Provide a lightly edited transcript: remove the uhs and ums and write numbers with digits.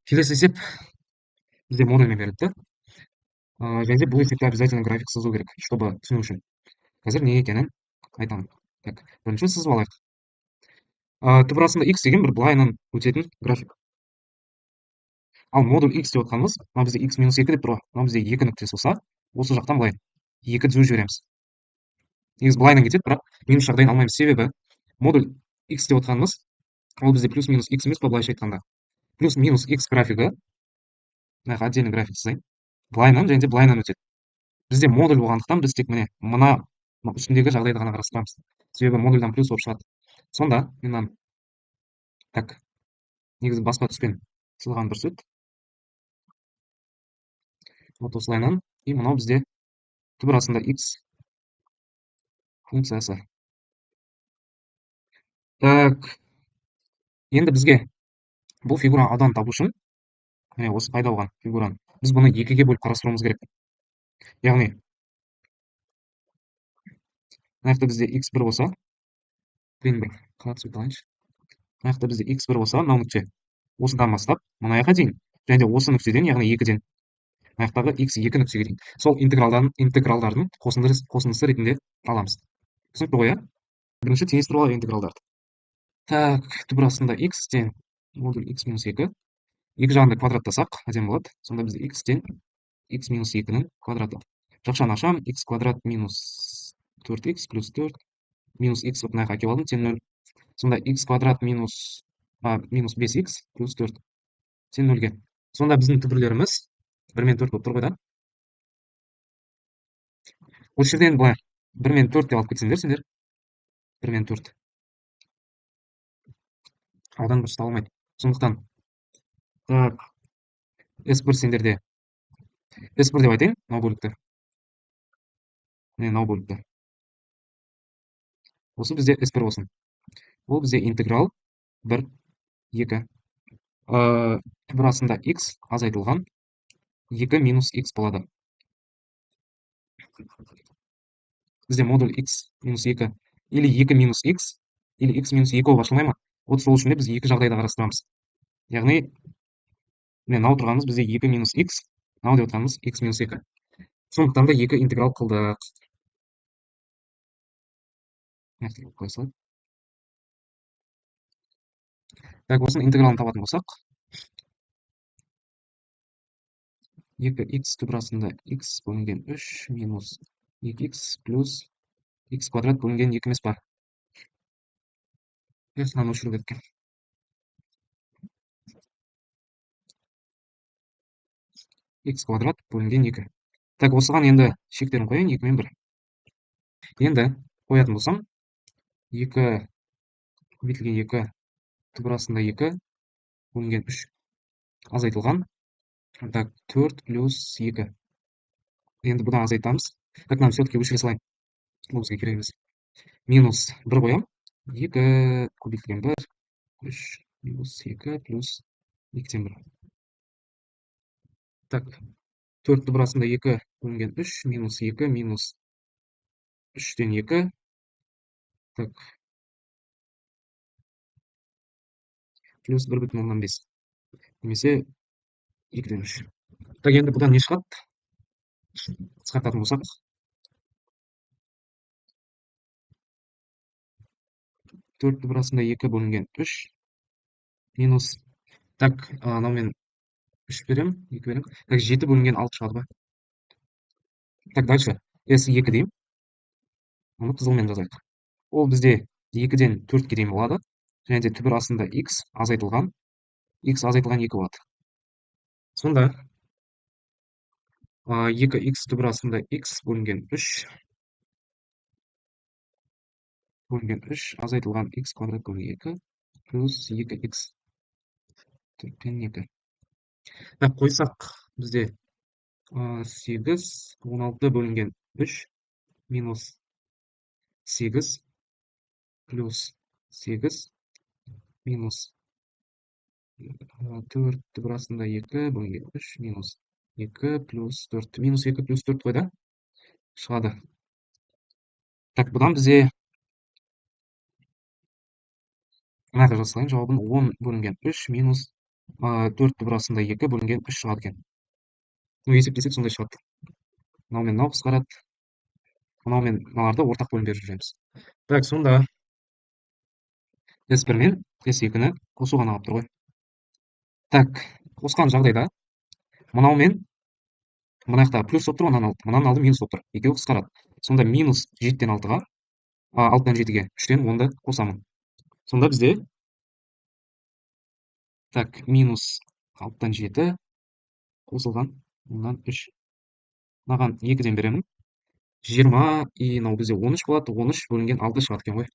Келесі есеп бізде модульмен берілді. Және бұл есепте обязательно график сызу керек, чтобы түсіну үшін. Қазір не екенін айтамын. Так, бірінші сызып алайық. Түп арасында x деген бір былайынан өтетін график. Ал модуль x деп отқанымыз, мына бізде x минус 2 деп тұр ғой. Мына бізде 2 нүктесі болса, осы жақтан былай 2 түзу жібереміз. Негізі былайынан кетеді, бірақ минус жағдайын алмаймыз. Себебі модуль x деп отқанымыз, ол бізде плюс минус x емес па былайша айтқанда. Плюс минус x графигі, мына отдельный график сызайын, былайынан және де былайынан өтеді. Бізде модуль болғандықтан біз тек мына үстіндегі жағдайды ғана қарастырамыз. Себебі модульдан плюс болып шығады. Сонда мен так, негізі басқа түспен сызған дұрыс еді. Вот осылайынан, и мынау бізде түп арасында x функциясы. Так, енді бізге бұл фигура адан табу үшін, міне осы пайда болған фигураны, біз бұны екіге бөліп қарастыруымыз керек. Яғни, мына жақта бізде x1 болса, бір қатысып алайыншы. Мына жақта бізде x1 болса, мынау нүкте осыдан бастап мына жаққа дейін, және де осы нүктеден, яғни 2-ден мына жақтағы x2 нүктеге дейін. Сол интегралдардың қосындысы ретінде аламыз. Түсінікті ғой, иә? Бірінші теңестіріп алайық интегралдарды. Так, түп арасында x-тен модуль x минус 2. Екі жағында квадраттасақ, әдемі болады. Сонда бізде x-тен x минус 2-нің квадраты. Жақшаны ашам, x квадрат минус 4x плюс 4 минус x мына жаққа әкеп алдым, тең 0. Сонда x квадрат минус 5x плюс 4 тең 0-ге. Сонда біздің түбірлеріміз 1 мен 4 болып тұр ғой да. Осы жерден былай 1 мен 4 деп алып кетсеңдер сендер. 1 мен 4. Аудан дұрыс табылмайды. Сондықтан так, S1 сендерде S1 деп айтайын, мынау бөлікті. Мынау бөлікті. Осы бізде S1 болсын. Ол бізде интеграл 1, 2. Түп арасында x азайтылған 2 минус x болады. Бізде модуль x минус 2 или 2 минус x или x минус 2 болып ашылмай ма? Вот сол үшін де біз екі жағдайды қарастырамыз. Яғни, мынау тұрғанымыз бізде 2 минус x, мынау деп отырғанымыз x минус 2. Сондықтан да екі интеграл қылдық. Так, осының интегралын табатын болсақ, 2x түп арасында x бөлінген 3 минус 2x плюс x квадрат бөлінген 2 емес па? Мынаны өшіру керек екен. X квадрат бөлінген 2. Так, осыған енді шектерін қояйын, 2 мен 1. Енді қоятын болсам, 2 көбейтілген 2 түп арасында 2 бөлінген 3 азайтылған. Так, 4 плюс 2. Енді бұдан азайтамыз. Так, мынаны все-таки өшіре салайын. Бұл бізге керек емес. Минус 1 қоям. 2 көбейтілген 1, 3 минус 2 плюс 2-тен 1. Так, 4 түп арасында 2 бөлінген 3 минус 2 минус 3-тен 2. Так, плюс 1,5. Немесе 2-ден 3. Так, енді бұдан не шығады? Қысқартатын болсақ, 4 түп арасында 2 бөлінген 3 минус. Так, анау мен 3 берем, 2 берем. Так, 7 бөлінген 6 шығады ба? Так, дальше. S2 деймін. Оны қызылмен жазайық. Ол бізде 2-ден 4-ке дейін болады. Және де түбір астында x азайтылған 2 болады. Сонда 2x түбір астында x бөлінген 3 азайтылған x квадрат бөлінген 2 плюс 2x 4-пен 2. Так, қойсақ бізде 8 16 бөлінген 3 минус 8 плюс 8 минус 4 түбір астында 2 бөлінген 3 минус 2 плюс 4. Минус 2 плюс 4 қойда шығады. Так, бұдан бізде мынаға жазсайын, жауабын 10 бөлінген 3 минус төртті бір астында 2 бөлінген 3 шығады екен. Есептесек сондай шығады. Мынау мен мынау қысқарады. Мынау мен мыналарды ортақ бөлім беріп жүреміз. Так, сонда S1 мен S2-ні қосу ғана қалып тұр ғой. Так, қосқан жағдайда мынау мен мына жақта плюс болып тұр, мынаның алды минус болып тұр. Екеуі қысқарады. Сонда минус 7-тен 6-ға, 6-тан 7-ге 3-тен 10-ды қосамын. Сонда бізде так, минус 6-тан 7 қосылған 10-нан 3. Мынаған 2-ден беремін. 20 и мынау бізде 13 болады. 13 бөлінген 6 шығады екен ғой.